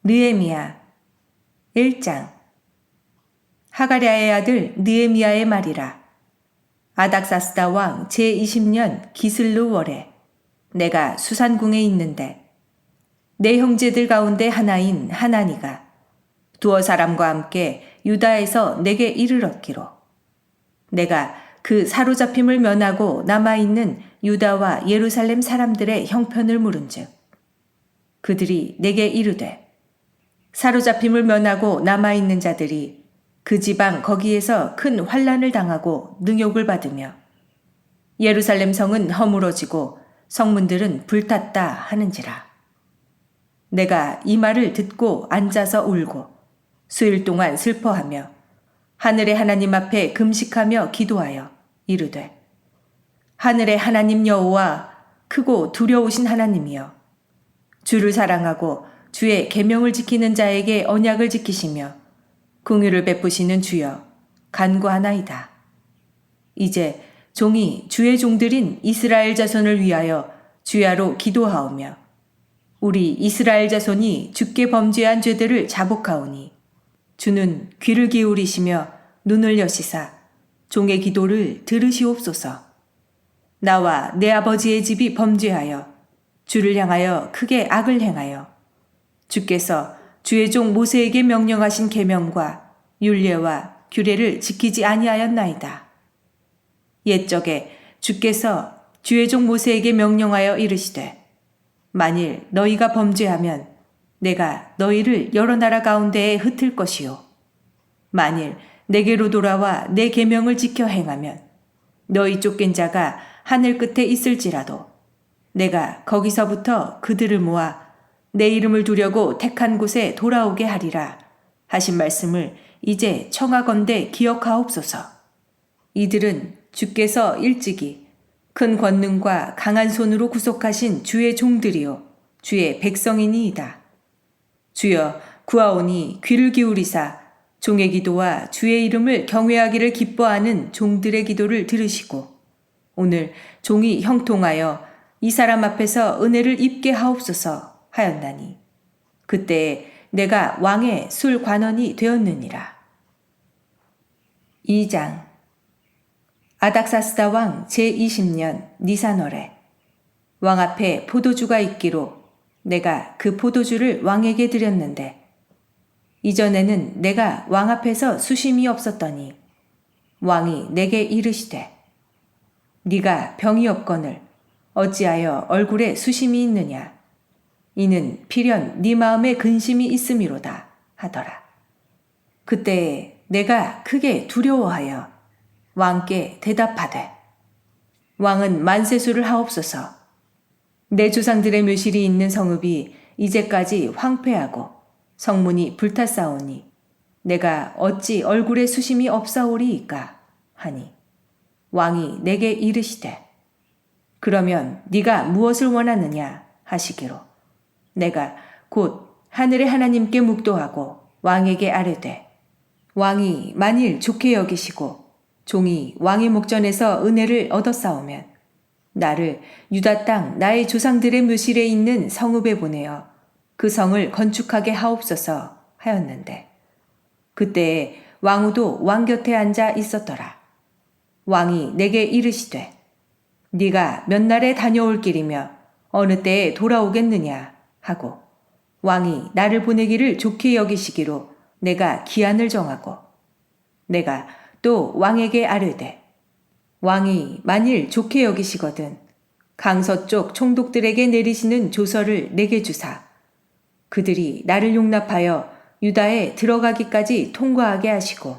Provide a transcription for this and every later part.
느헤미야 1장. 하가랴의 아들 느헤미야의 말이라. 아닥사스다 왕 제20년 기슬루 월에 내가 수산궁에 있는데 내 형제들 가운데 하나인 하나니가 두어 사람과 함께 유다에서 내게 이르렀기로 내가 그 사로잡힘을 면하고 남아있는 유다와 예루살렘 사람들의 형편을 물은즉 그들이 내게 이르되 사로잡힘을 면하고 남아있는 자들이 그 지방 거기에서 큰 환난을 당하고 능욕을 받으며 예루살렘 성은 허물어지고 성문들은 불탔다 하는지라. 내가 이 말을 듣고 앉아서 울고 수일 동안 슬퍼하며 하늘의 하나님 앞에 금식하며 기도하여 이르되 하늘의 하나님 여호와 크고 두려우신 하나님이여 주를 사랑하고 주의 계명을 지키는 자에게 언약을 지키시며 긍휼을 베푸시는 주여 간구하나이다. 이제 종이 주의 종들인 이스라엘 자손을 위하여 주야로 기도하오며 우리 이스라엘 자손이 주께 범죄한 죄들을 자복하오니 주는 귀를 기울이시며 눈을 여시사 종의 기도를 들으시옵소서. 나와 내 아버지의 집이 범죄하여 주를 향하여 크게 악을 행하여 주께서 주의 종 모세에게 명령하신 계명과 율례와 규례를 지키지 아니하였나이다. 옛적에 주께서 주의 종 모세에게 명령하여 이르시되 만일 너희가 범죄하면 내가 너희를 여러 나라 가운데에 흩을 것이요 만일 내게로 돌아와 내 계명을 지켜 행하면 너희 쫓긴 자가 하늘 끝에 있을지라도 내가 거기서부터 그들을 모아 내 이름을 두려고 택한 곳에 돌아오게 하리라 하신 말씀을 이제 청하건대 기억하옵소서. 이들은 주께서 일찍이 큰 권능과 강한 손으로 구속하신 주의 종들이요 주의 백성이니이다. 주여 구하오니 귀를 기울이사 종의 기도와 주의 이름을 경외하기를 기뻐하는 종들의 기도를 들으시고 오늘 종이 형통하여 이 사람 앞에서 은혜를 입게 하옵소서 하였나니 그때에 내가 왕의 술 관원이 되었느니라. 2장. 아닥사스다 왕 제20년 니산월에 왕 앞에 포도주가 있기로 내가 그 포도주를 왕에게 드렸는데 이전에는 내가 왕 앞에서 수심이 없었더니 왕이 내게 이르시되 네가 병이 없거늘 어찌하여 얼굴에 수심이 있느냐 이는 필연 네 마음에 근심이 있음이로다 하더라. 그때에 내가 크게 두려워하여 왕께 대답하되 왕은 만세수를 하옵소서. 내 조상들의 묘실이 있는 성읍이 이제까지 황폐하고 성문이 불탔사오니 내가 어찌 얼굴에 수심이 없사오리이까 하니 왕이 내게 이르시되 그러면 네가 무엇을 원하느냐 하시기로 내가 곧 하늘의 하나님께 묵도하고 왕에게 아뢰되 왕이 만일 좋게 여기시고 종이 왕의 목전에서 은혜를 얻었사오면 나를 유다 땅 나의 조상들의 묘실에 있는 성읍에 보내어 그 성을 건축하게 하옵소서 하였는데 그때에 왕후도 왕 곁에 앉아 있었더라. 왕이 내게 이르시되 네가 몇 날에 다녀올 길이며 어느 때에 돌아오겠느냐 하고 왕이 나를 보내기를 좋게 여기시기로 내가 기한을 정하고 내가 또 왕에게 아뢰되 왕이 만일 좋게 여기시거든 강서쪽 총독들에게 내리시는 조서를 내게 주사 그들이 나를 용납하여 유다에 들어가기까지 통과하게 하시고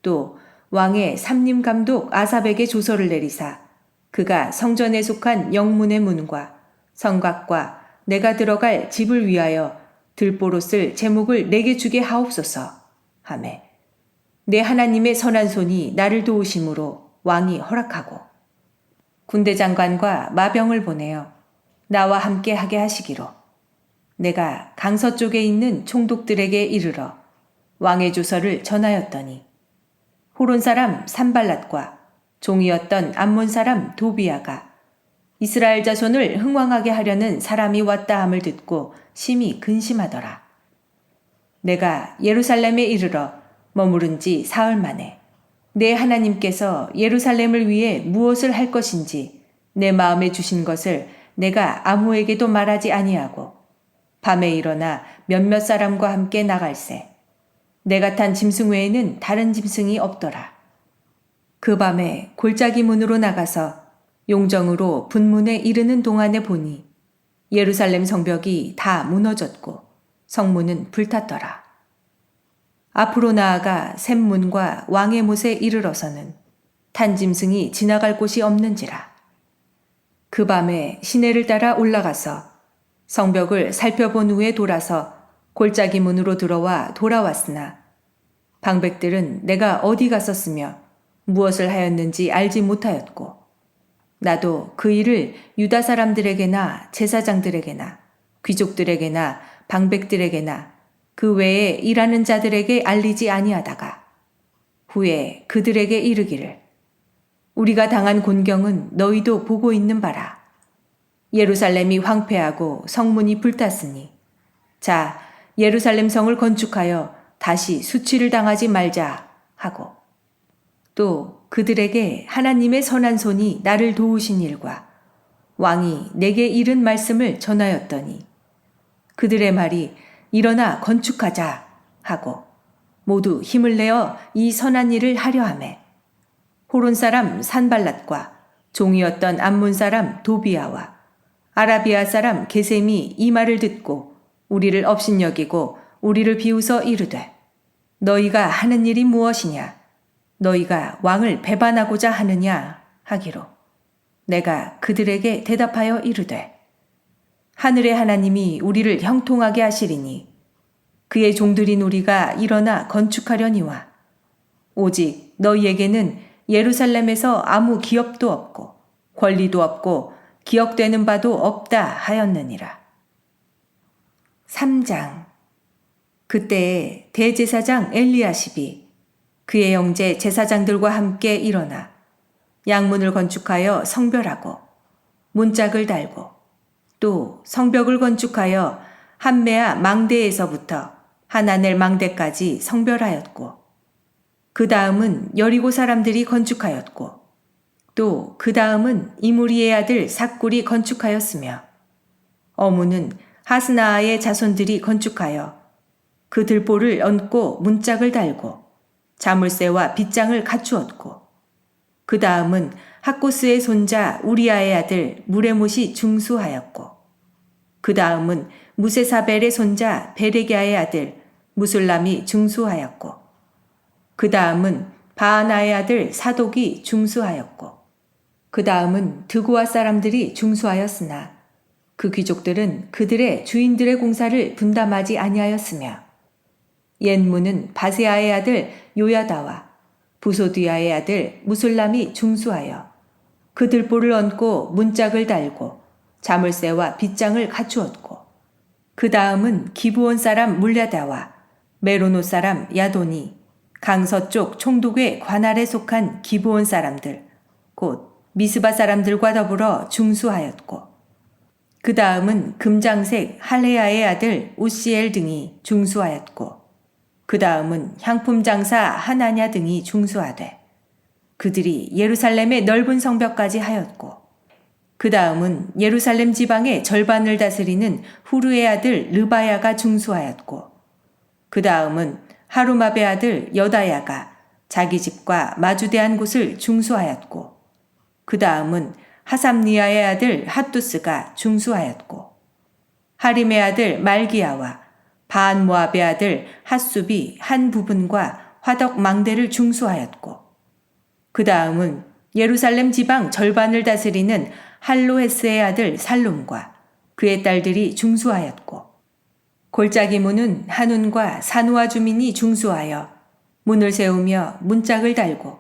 또 왕의 삼림 감독 아삽에게 조서를 내리사 그가 성전에 속한 영문의 문과 성곽과 내가 들어갈 집을 위하여 들보로 쓸 제목을 내게 주게 하옵소서 하매 내 하나님의 선한 손이 나를 도우심으로 왕이 허락하고 군대 장관과 마병을 보내어 나와 함께 하게 하시기로 내가 강서쪽에 있는 총독들에게 이르러 왕의 조서를 전하였더니 호론 사람 산발랏과 종이었던 암몬 사람 도비아가 이스라엘 자손을 흥왕하게 하려는 사람이 왔다 함을 듣고 심히 근심하더라. 내가 예루살렘에 이르러 머무른 지 사흘 만에 내 하나님께서 예루살렘을 위해 무엇을 할 것인지 내 마음에 주신 것을 내가 아무에게도 말하지 아니하고 밤에 일어나 몇몇 사람과 함께 나갈새 내가 탄 짐승 외에는 다른 짐승이 없더라. 그 밤에 골짜기 문으로 나가서 용정으로 분문에 이르는 동안에 보니 예루살렘 성벽이 다 무너졌고 성문은 불탔더라. 앞으로 나아가 샘문과 왕의 못에 이르러서는 탄 짐승이 지나갈 곳이 없는지라. 그 밤에 시내를 따라 올라가서 성벽을 살펴본 후에 돌아서 골짜기 문으로 들어와 돌아왔으나 방백들은 내가 어디 갔었으며 무엇을 하였는지 알지 못하였고 나도 그 일을 유다 사람들에게나 제사장들에게나 귀족들에게나 방백들에게나 그 외에 일하는 자들에게 알리지 아니하다가 후에 그들에게 이르기를 우리가 당한 곤경은 너희도 보고 있는 바라. 예루살렘이 황폐하고 성문이 불탔으니 자 예루살렘 성을 건축하여 다시 수치를 당하지 말자 하고 또 그들에게 하나님의 선한 손이 나를 도우신 일과 왕이 내게 이른 말씀을 전하였더니 그들의 말이 일어나 건축하자 하고 모두 힘을 내어 이 선한 일을 하려 하매 호론 사람 산발랏과 종이었던 암몬 사람 도비아와 아라비아 사람 게셈이 이 말을 듣고 우리를 업신여기고 우리를 비웃어 이르되 너희가 하는 일이 무엇이냐 너희가 왕을 배반하고자 하느냐 하기로 내가 그들에게 대답하여 이르되 하늘의 하나님이 우리를 형통하게 하시리니 그의 종들인 우리가 일어나 건축하려니와 오직 너희에게는 예루살렘에서 아무 기업도 없고 권리도 없고 기억되는 바도 없다 하였느니라. 3장. 그때에 대제사장 엘리야십이 그의 형제 제사장들과 함께 일어나 양문을 건축하여 성별하고 문짝을 달고 또 성벽을 건축하여 한메아 망대에서부터 하나넬 망대까지 성별하였고 그 다음은 여리고 사람들이 건축하였고 또 그 다음은 이무리의 아들 삭굴이 건축하였으며 어무는 하스나아의 자손들이 건축하여 그 들보를 얹고 문짝을 달고 자물쇠와 빗장을 갖추었고 그 다음은 학고스의 손자 우리아의 아들 무레못이 중수하였고 그 다음은 무세사벨의 손자 베레기아의 아들 무술람이 중수하였고 그 다음은 바하나의 아들 사독이 중수하였고 그 다음은 드고아 사람들이 중수하였으나 그 귀족들은 그들의 주인들의 공사를 분담하지 아니하였으며 옛문은 바세아의 아들 요야다와 부소디아의 아들 무술람이 중수하여 그 들보를 얹고 문짝을 달고 자물쇠와 빗장을 갖추었고 그 다음은 기브온 사람 물랴다와 메로노 사람 야돈이 강서쪽 총독의 관할에 속한 기브온 사람들 곧 미스바 사람들과 더불어 중수하였고 그 다음은 금장색 할레야의 아들 우시엘 등이 중수하였고 그 다음은 향품 장사 하나냐 등이 중수하되 그들이 예루살렘의 넓은 성벽까지 하였고 그 다음은 예루살렘 지방의 절반을 다스리는 후르의 아들 르바야가 중수하였고 그 다음은 하루마베 아들 여다야가 자기 집과 마주대한 곳을 중수하였고 그 다음은 하삼니아의 아들 핫두스가 중수하였고 하림의 아들 말기야와 바한 모압의 아들 핫숲이 한 부분과 화덕 망대를 중수하였고 그 다음은 예루살렘 지방 절반을 다스리는 할로헤스의 아들 살룸과 그의 딸들이 중수하였고 골짜기 문은 한운과 산우아 주민이 중수하여 문을 세우며 문짝을 달고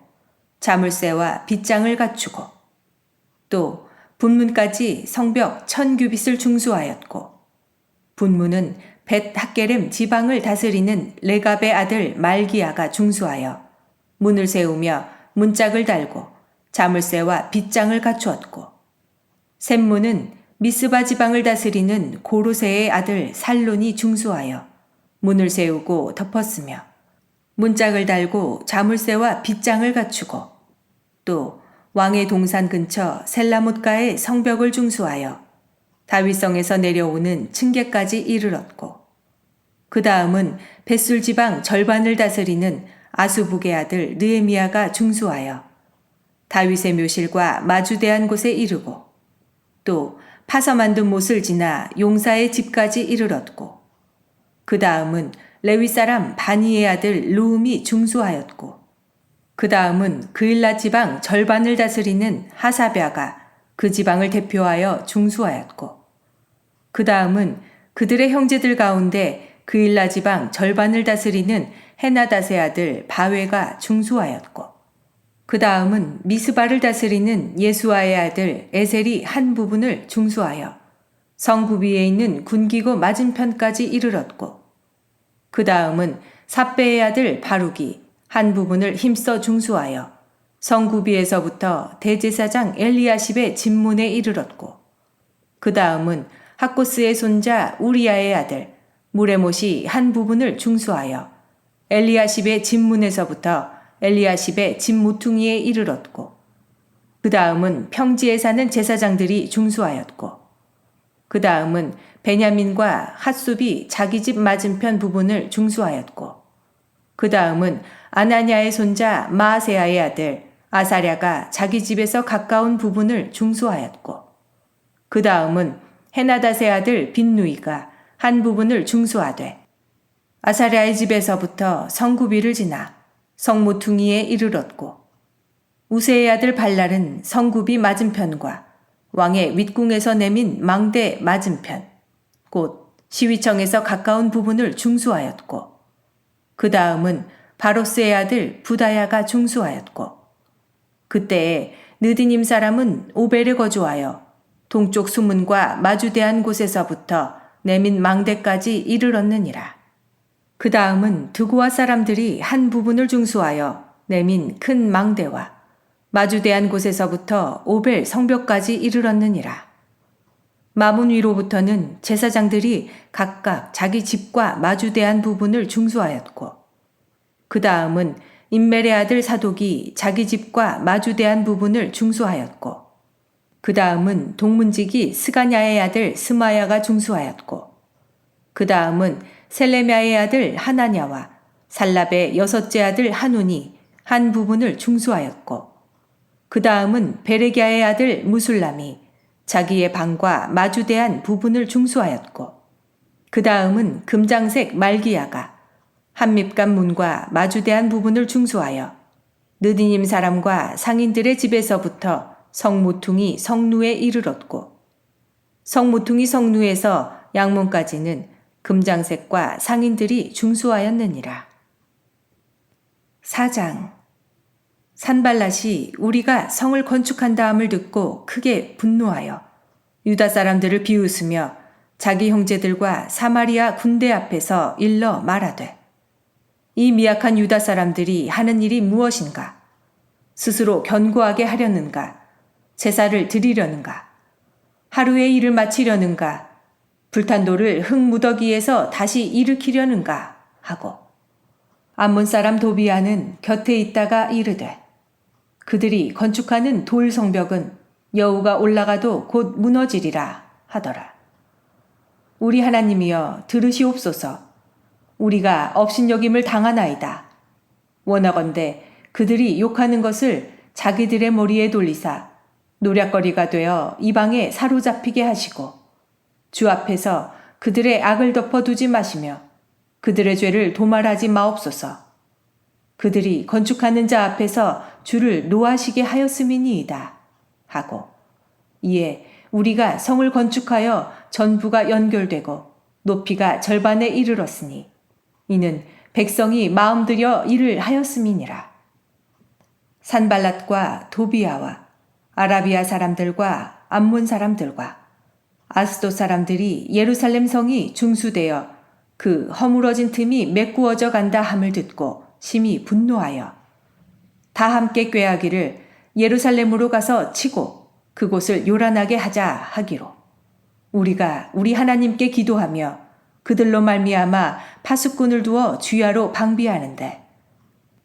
자물쇠와 빗장을 갖추고 또 분문까지 성벽 1000규빗을 중수하였고 분문은 벳 학게렘 지방을 다스리는 레갑의 아들 말기야가 중수하여 문을 세우며 문짝을 달고 자물쇠와 빗장을 갖추었고 샘문은 미스바 지방을 다스리는 고로세의 아들 살론이 중수하여 문을 세우고 덮었으며 문짝을 달고 자물쇠와 빗장을 갖추고 또 왕의 동산 근처 셀라못가의 성벽을 중수하여 다윗성에서 내려오는 층계까지 이르렀고 그 다음은 벳술 지방 절반을 다스리는 아수북의 아들 느헤미야가 중수하여 다윗의 묘실과 마주대한 곳에 이르고 또 파서 만든 못을 지나 용사의 집까지 이르렀고 그 다음은 레위 사람 바니의 아들 루움이 중수하였고 그 다음은 그일라 지방 절반을 다스리는 하사랴가 그 지방을 대표하여 중수하였고 그 다음은 그들의 형제들 가운데 그일라 지방 절반을 다스리는 헤나닷의 아들 바웨가 중수하였고 그 다음은 미스바를 다스리는 예수아의 아들 에셀이 한 부분을 중수하여 성구 위에 있는 군기구 맞은편까지 이르렀고 그 다음은 삽베의 아들 바룩이 한 부분을 힘써 중수하여 성구비에서부터 대제사장 엘리야십의 진문에 이르렀고 그 다음은 학고스의 손자 우리야의 아들 무레못이 한 부분을 중수하여 엘리야십의 진문에서부터 엘리야십의 진모퉁이에 이르렀고 그 다음은 평지에 사는 제사장들이 중수하였고 그 다음은 베냐민과 핫숲이 자기 집 맞은편 부분을 중수하였고 그 다음은 아나냐의 손자 마아세야의 아들 아사랴가 자기 집에서 가까운 부분을 중수하였고 그 다음은 헤나닷의 아들 빈누이가 한 부분을 중수하되 아사랴의 집에서부터 성구비를 지나 성모퉁이에 이르렀고 우세의 아들 발랄은 성구비 맞은편과 왕의 윗궁에서 내민 망대 맞은편 곧 시위청에서 가까운 부분을 중수하였고 그 다음은 바로스의 아들 부다야가 중수하였고 그때에 느디님 사람은 오벨에 거주하여 동쪽 수문과 마주대한 곳에서부터 내민 망대까지 이르렀느니라. 그 다음은 드고아 사람들이 한 부분을 중수하여 내민 큰 망대와 마주대한 곳에서부터 오벨 성벽까지 이르렀느니라. 마문 위로부터는 제사장들이 각각 자기 집과 마주대한 부분을 중수하였고 그 다음은 임멜의 아들 사독이 자기 집과 마주대한 부분을 중수하였고 그 다음은 동문지기 스가냐의 아들 스마야가 중수하였고 그 다음은 셀레미야의 아들 하나냐와 살랍의 여섯째 아들 하눈이 한 부분을 중수하였고 그 다음은 베레기야의 아들 무술람이 자기의 방과 마주대한 부분을 중수하였고 그 다음은 금장색 말기야가 한밉간 문과 마주대한 부분을 중수하여 느디님 사람과 상인들의 집에서부터 성모퉁이 성루에 이르렀고 성모퉁이 성루에서 양문까지는 금장색과 상인들이 중수하였느니라. 4장 산발랏이 우리가 성을 건축한다함을 듣고 크게 분노하여 유다 사람들을 비웃으며 자기 형제들과 사마리아 군대 앞에서 일러 말하되 이 미약한 유다 사람들이 하는 일이 무엇인가? 스스로 견고하게 하려는가? 제사를 드리려는가? 하루의 일을 마치려는가? 불탄 돌을 흙 무더기에서 다시 일으키려는가? 하고 암몬 사람 도비아는 곁에 있다가 이르되 그들이 건축하는 돌 성벽은 여우가 올라가도 곧 무너지리라 하더라. 우리 하나님이여 들으시옵소서. 우리가 업신여김을 당하나이다. 원하건대 그들이 욕하는 것을 자기들의 머리에 돌리사 노략거리가 되어 이방에 사로잡히게 하시고 주 앞에서 그들의 악을 덮어두지 마시며 그들의 죄를 도말하지 마옵소서. 그들이 건축하는 자 앞에서 주를 노하시게 하였음이니이다. 하고 이에 우리가 성을 건축하여 전부가 연결되고 높이가 절반에 이르렀으니 이는 백성이 마음들여 일을 하였음이니라. 산발랏과 도비아와 아라비아 사람들과 암몬 사람들과 아스돗 사람들이 예루살렘 성이 중수되어 그 허물어진 틈이 메꾸어져 간다 함을 듣고 심히 분노하여 다 함께 꾀하기를 예루살렘으로 가서 치고 그곳을 요란하게 하자 하기로 우리가 우리 하나님께 기도하며 그들로 말미암아 파수꾼을 두어 주야로 방비하는데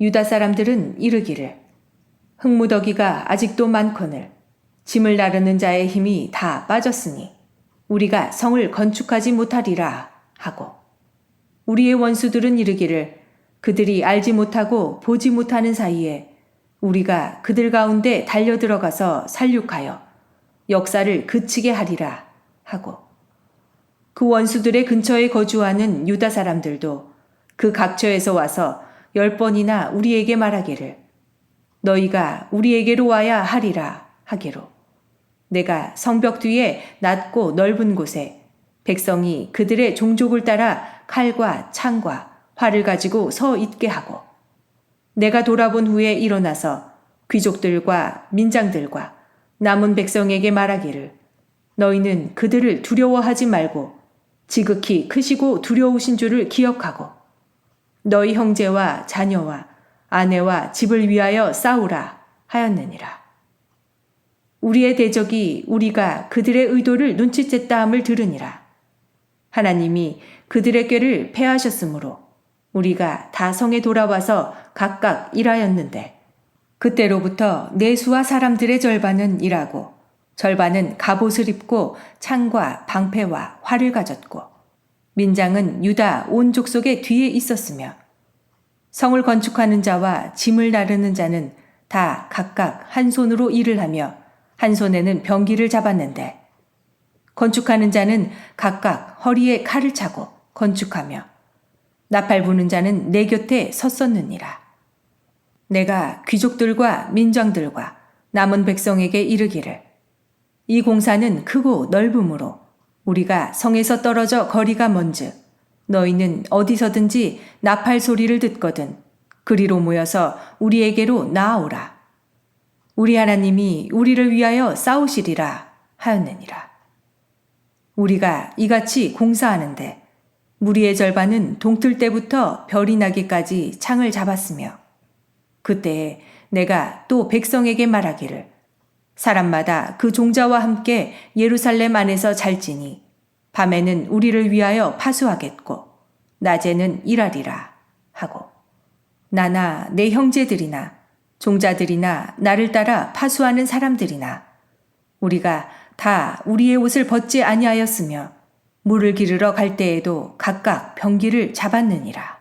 유다 사람들은 이르기를 흙무더기가 아직도 많거늘 짐을 나르는 자의 힘이 다 빠졌으니 우리가 성을 건축하지 못하리라 하고 우리의 원수들은 이르기를 그들이 알지 못하고 보지 못하는 사이에 우리가 그들 가운데 달려들어가서 살육하여 역사를 그치게 하리라 하고 그 원수들의 근처에 거주하는 유다 사람들도 그 각처에서 와서 10번이나 우리에게 말하기를 너희가 우리에게로 와야 하리라 하기로 내가 성벽 뒤에 낮고 넓은 곳에 백성이 그들의 종족을 따라 칼과 창과 활을 가지고 서 있게 하고 내가 돌아본 후에 일어나서 귀족들과 민장들과 남은 백성에게 말하기를 너희는 그들을 두려워하지 말고 지극히 크시고 두려우신 줄을 기억하고 너희 형제와 자녀와 아내와 집을 위하여 싸우라 하였느니라. 우리의 대적이 우리가 그들의 의도를 눈치챘다 함을 들으니라. 하나님이 그들의 꾀를 패하셨으므로 우리가 다 성에 돌아와서 각각 일하였는데 그때로부터 내수와 사람들의 절반은 일하고 절반은 갑옷을 입고 창과 방패와 활을 가졌고 민장은 유다 온 족속의 뒤에 있었으며 성을 건축하는 자와 짐을 나르는 자는 다 각각 한 손으로 일을 하며 한 손에는 병기를 잡았는데 건축하는 자는 각각 허리에 칼을 차고 건축하며 나팔 부는 자는 내 곁에 섰었느니라. 내가 귀족들과 민장들과 남은 백성에게 이르기를 이 공사는 크고 넓으므로 우리가 성에서 떨어져 거리가 먼즉 너희는 어디서든지 나팔 소리를 듣거든 그리로 모여서 우리에게로 나아오라. 우리 하나님이 우리를 위하여 싸우시리라 하였느니라. 우리가 이같이 공사하는데 무리의 절반은 동틀 때부터 별이 나기까지 창을 잡았으며 그때에 내가 또 백성에게 말하기를 사람마다 그 종자와 함께 예루살렘 안에서 잘지니 밤에는 우리를 위하여 파수하겠고 낮에는 일하리라 하고 나나 내 형제들이나 종자들이나 나를 따라 파수하는 사람들이나 우리가 다 우리의 옷을 벗지 아니하였으며 물을 기르러 갈 때에도 각각 병기를 잡았느니라.